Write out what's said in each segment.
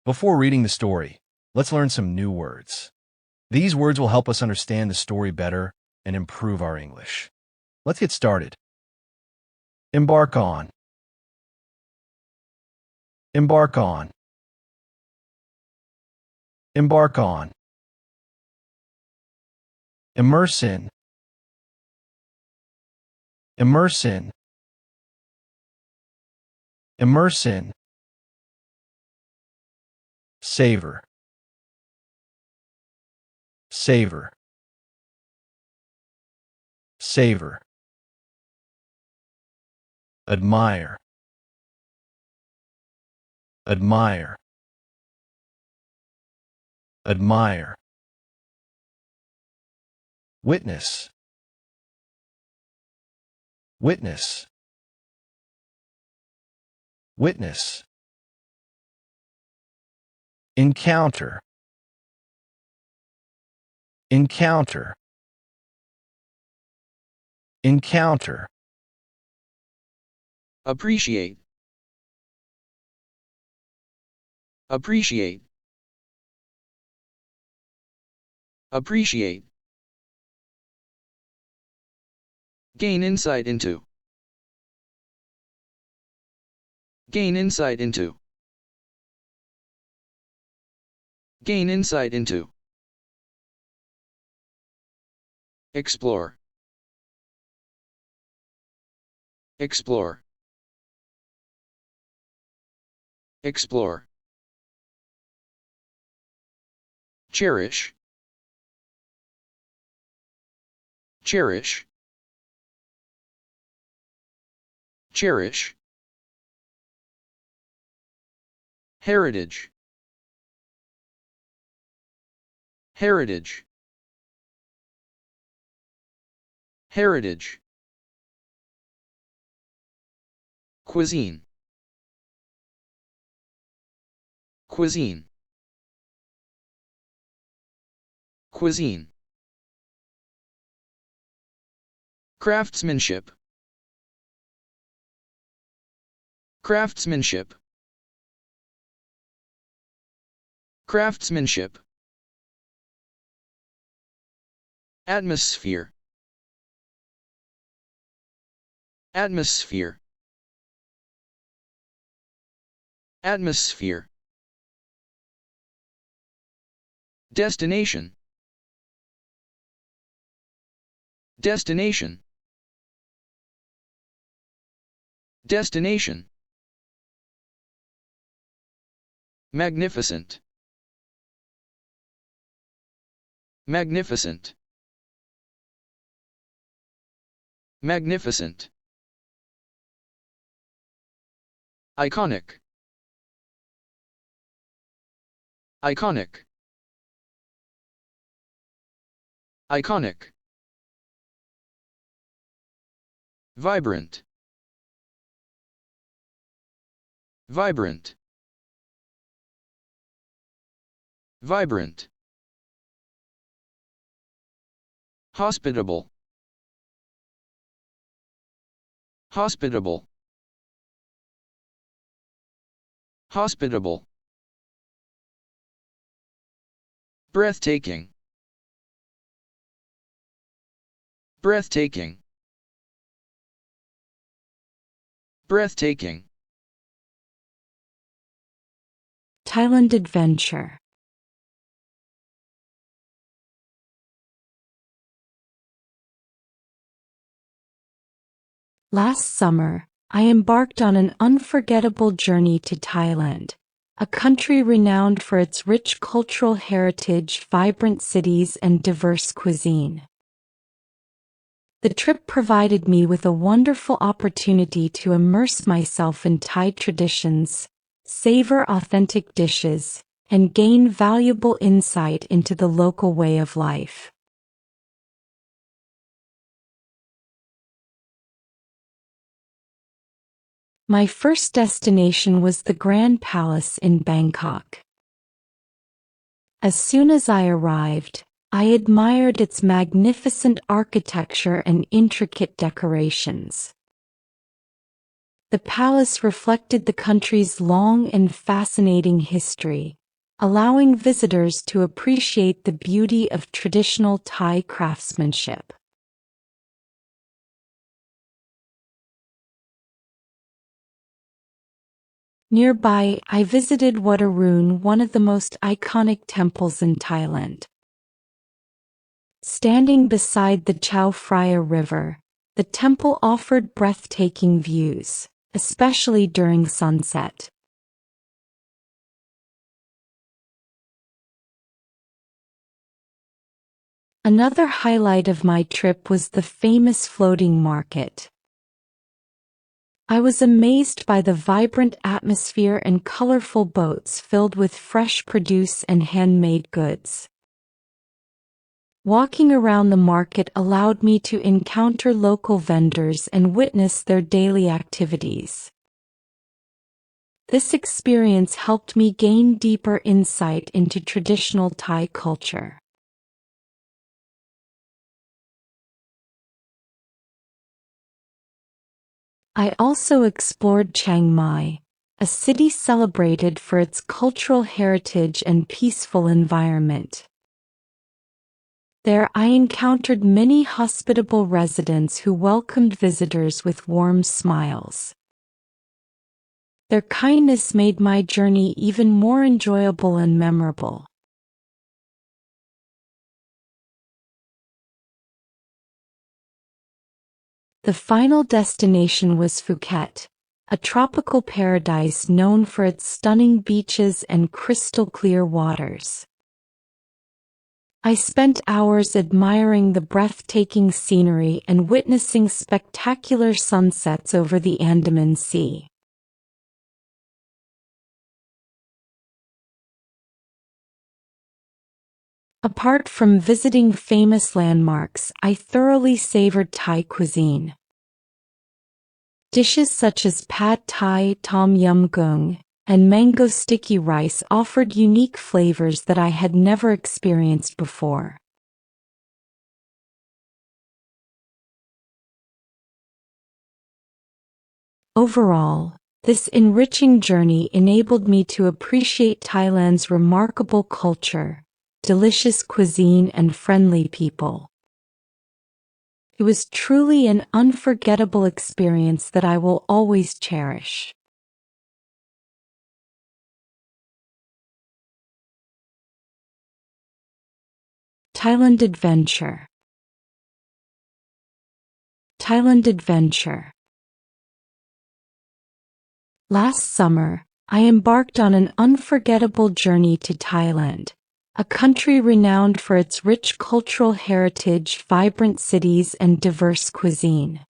Before reading the story, let's learn some new words. These words will help us understand the story better and improve our English. Let's get started. Embark on. Embark on. Embark on. Immerse in. Immerse in. Immerse in. Savor. Savor. Savor. Admire. Admire. Admire. Witness. Witness. Witness. Encounter. Encounter. Encounter. Appreciate. Appreciate. Appreciate. Gain insight into. Gain insight into. Gain insight into. Explore. Explore. Explore. Cherish. Cherish. Cherish. Heritage. Heritage. Heritage. Cuisine. Cuisine. Cuisine. Craftsmanship. Craftsmanship. Craftsmanship. Atmosphere. Atmosphere. Atmosphere. Destination. Destination. Destination. Magnificent. Magnificent. Magnificent. Iconic. Iconic. Iconic. Vibrant. Vibrant. Vibrant. Hospitable. Hospitable. Hospitable. Breathtaking. Breathtaking. Breathtaking. Thailand adventure. Last summer, I embarked on an unforgettable journey to Thailand, a country renowned for its rich cultural heritage, vibrant cities, and diverse cuisine. The trip provided me with a wonderful opportunity to immerse myself in Thai traditions, savor authentic dishes, and gain valuable insight into the local way of life. My first destination was the Grand Palace in Bangkok. As soon as I arrived, I admired its magnificent architecture and intricate decorations. The palace reflected the country's long and fascinating history, allowing visitors to appreciate the beauty of traditional Thai craftsmanship. Nearby, I visited Wat Arun, one of the most iconic temples in Thailand. Standing beside the Chao Phraya River, the temple offered breathtaking views, especially during sunset. Another highlight of my trip was the famous floating market. I was amazed by the vibrant atmosphere and colorful boats filled with fresh produce and handmade goods. Walking around the market allowed me to encounter local vendors and witness their daily activities. This experience helped me gain deeper insight into traditional Thai culture. I also explored Chiang Mai, a city celebrated for its cultural heritage and peaceful environment. There I encountered many hospitable residents who welcomed visitors with warm smiles. Their kindness made my journey even more enjoyable and memorable. The final destination was Phuket, a tropical paradise known for its stunning beaches and crystal-clear waters. I spent hours admiring the breathtaking scenery and witnessing spectacular sunsets over the Andaman Sea. Apart from visiting famous landmarks, I thoroughly savored Thai cuisine. Dishes such as pad Thai, tom yum goong, and mango sticky rice offered unique flavors that I had never experienced before. Overall, this enriching journey enabled me to appreciate Thailand's remarkable culture, delicious cuisine, and friendly people. It was truly an unforgettable experience that I will always cherish. Thailand Adventure. Thailand Adventure. Last summer, I embarked on an unforgettable journey to Thailand, a country renowned for its rich cultural heritage, vibrant cities, and diverse cuisine.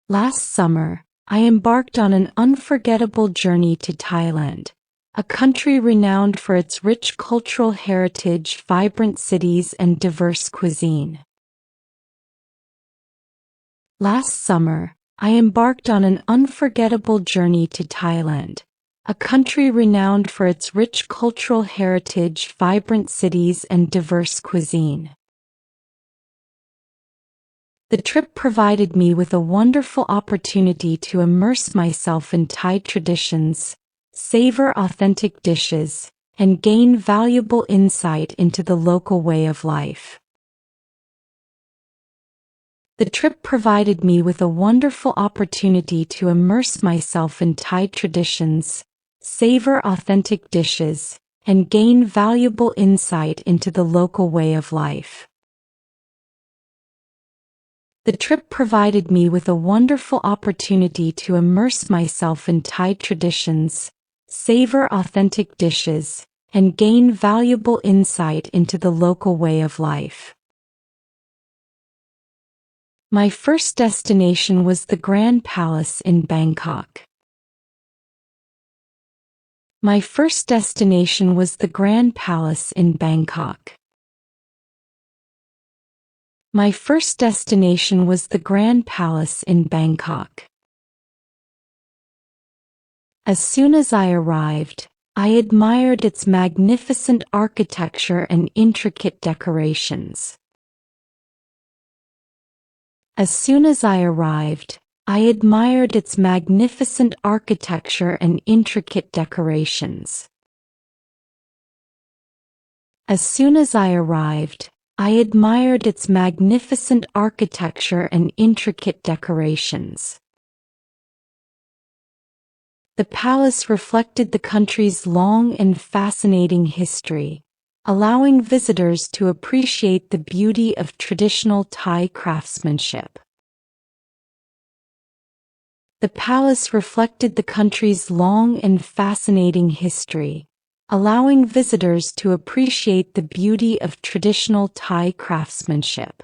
Last summer, I embarked on an unforgettable journey to Thailand, a country renowned for its rich cultural heritage, vibrant cities, and diverse cuisine. Last summer, I embarked on an unforgettable journey to Thailand, a country renowned for its rich cultural heritage, vibrant cities, and diverse cuisine. The trip provided me with a wonderful opportunity to immerse myself in Thai traditions, savor authentic dishes, and gain valuable insight into the local way of life. The trip provided me with a wonderful opportunity to immerse myself in Thai traditions, savor authentic dishes, and gain valuable insight into the local way of life. The trip provided me with a wonderful opportunity to immerse myself in Thai traditions, savor authentic dishes, and gain valuable insight into the local way of life. My first destination was the Grand Palace in Bangkok. My first destination was the Grand Palace in Bangkok. My first destination was the Grand Palace in Bangkok. As soon as I arrived, I admired its magnificent architecture and intricate decorations. As soon as I arrived, I admired its magnificent architecture and intricate decorations. As soon as I arrived, I admired its magnificent architecture and intricate decorations. The palace reflected the country's long and fascinating history, allowing visitors to appreciate the beauty of traditional Thai craftsmanship. The palace reflected the country's long and fascinating history, allowing visitors to appreciate the beauty of traditional Thai craftsmanship.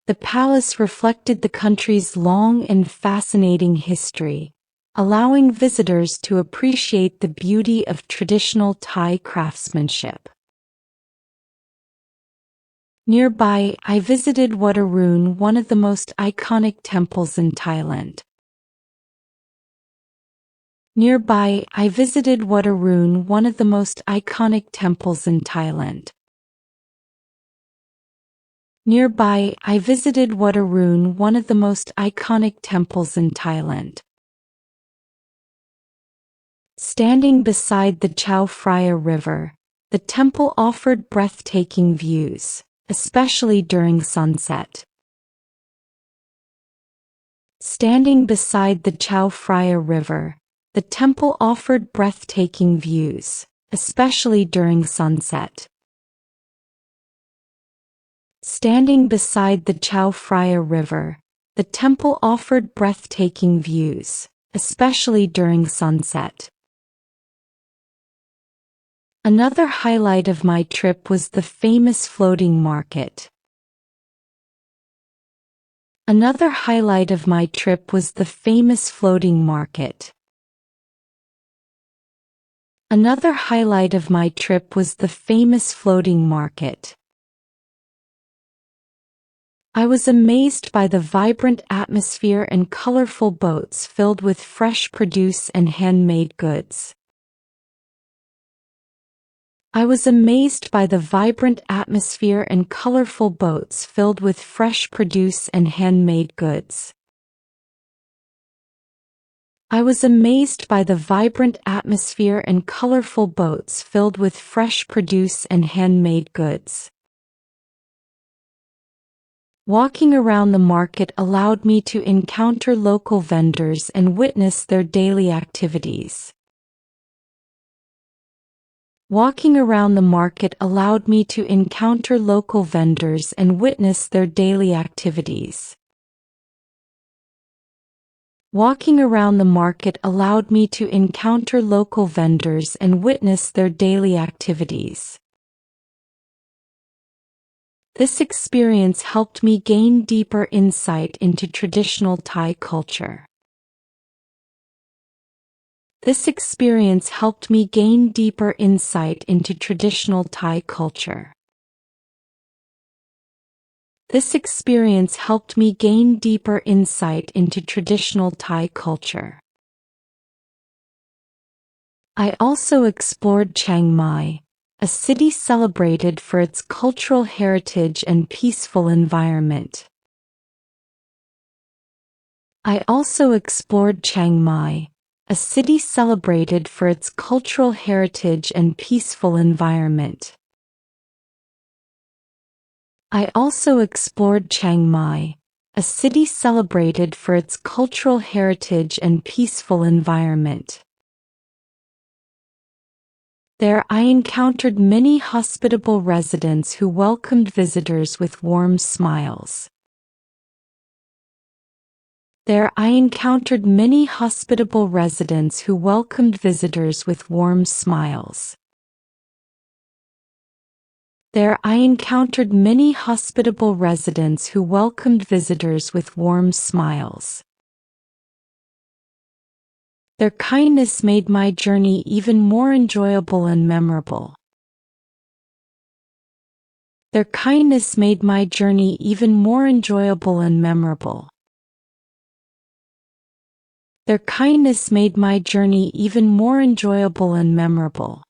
The palace reflected the country's long and fascinating history, allowing visitors to appreciate the beauty of traditional Thai craftsmanship. Nearby, I visited Wat Arun, one of the most iconic temples in Thailand. Nearby, I visited Wat Arun, one of the most iconic temples in Thailand. Nearby, I visited Wat Arun, one of the most iconic temples in Thailand. Standing beside the Chao Phraya River, the temple offered breathtaking views, especially during sunset. Standing beside the Chao Phraya River, the temple offered breathtaking views, especially during sunset. Standing beside the Chao Phraya River, the temple offered breathtaking views, especially during sunset. Another highlight of my trip was the famous floating market. Another highlight of my trip was the famous floating market. Another highlight of my trip was the famous floating market. I was amazed by the vibrant atmosphere and colorful boats filled with fresh produce and handmade goods. I was amazed by the vibrant atmosphere and colorful boats filled with fresh produce and handmade goods. I was amazed by the vibrant atmosphere and colorful boats filled with fresh produce and handmade goods. Walking around the market allowed me to encounter local vendors and witness their daily activities. Walking around the market allowed me to encounter local vendors and witness their daily activities. Walking around the market allowed me to encounter local vendors and witness their daily activities. This experience helped me gain deeper insight into traditional Thai culture. This experience helped me gain deeper insight into traditional Thai culture. This experience helped me gain deeper insight into traditional Thai culture. I also explored Chiang Mai, a city celebrated for its cultural heritage and peaceful environment. I also explored Chiang Mai, a city celebrated for its cultural heritage and peaceful environment. I also explored Chiang Mai, a city celebrated for its cultural heritage and peaceful environment. There I encountered many hospitable residents who welcomed visitors with warm smiles. There I encountered many hospitable residents who welcomed visitors with warm smiles. There I encountered many hospitable residents who welcomed visitors with warm smiles. Their kindness made my journey even more enjoyable and memorable. Their kindness made my journey even more enjoyable and memorable. Their kindness made my journey even more enjoyable and memorable.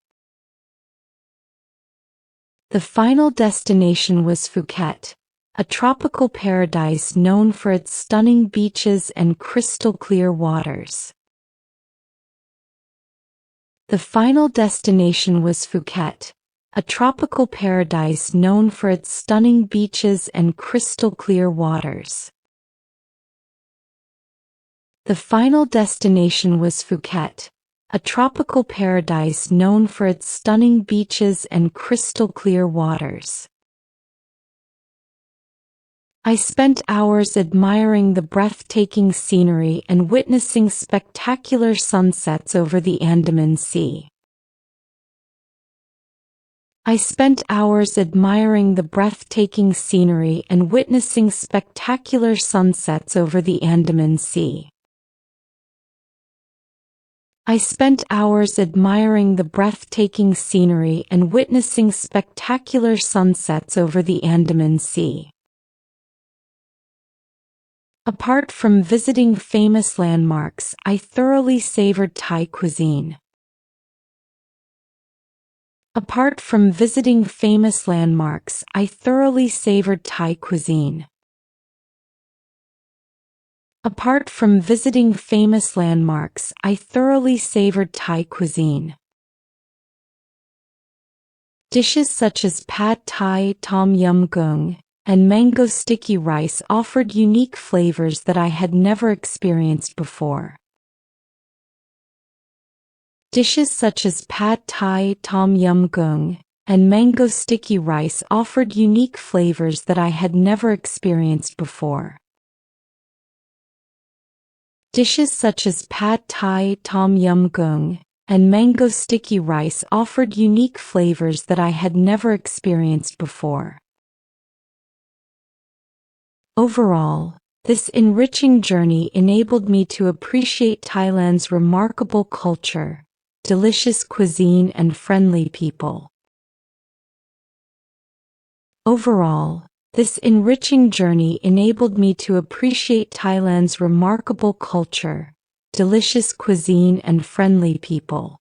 The final destination was Phuket, a tropical paradise known for its stunning beaches and crystal clear waters. The final destination was Phuket, a tropical paradise known for its stunning beaches and crystal clear waters. The final destination was Phuket, a tropical paradise known for its stunning beaches and crystal clear waters. I spent hours admiring the breathtaking scenery and witnessing spectacular sunsets over the Andaman Sea. I spent hours admiring the breathtaking scenery and witnessing spectacular sunsets over the Andaman Sea. I spent hours admiring the breathtaking scenery and witnessing spectacular sunsets over the Andaman Sea. Apart from visiting famous landmarks, I thoroughly savored Thai cuisine. Apart from visiting famous landmarks, I thoroughly savored Thai cuisine. Apart from visiting famous landmarks, I thoroughly savored Thai cuisine. Dishes such as pad thai, tom yum goong, and mango sticky rice offered unique flavors that I had never experienced before. Dishes such as pad thai, tom yum goong, and mango sticky rice offered unique flavors that I had never experienced before. Dishes such as pad thai, tom yum goong, and mango sticky rice offered unique flavors that I had never experienced before. Overall, this enriching journey enabled me to appreciate Thailand's remarkable culture, delicious cuisine, and friendly people. Overall, this enriching journey enabled me to appreciate Thailand's remarkable culture, delicious cuisine, and friendly people.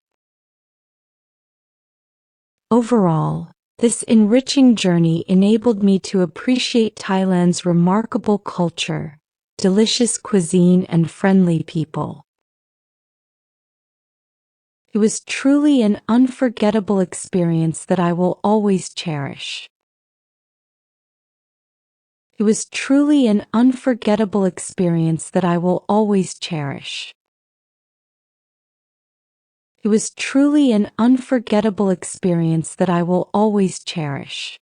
Overall, this enriching journey enabled me to appreciate Thailand's remarkable culture, delicious cuisine, and friendly people. It was truly an unforgettable experience that I will always cherish. It was truly an unforgettable experience that I will always cherish. It was truly an unforgettable experience that I will always cherish.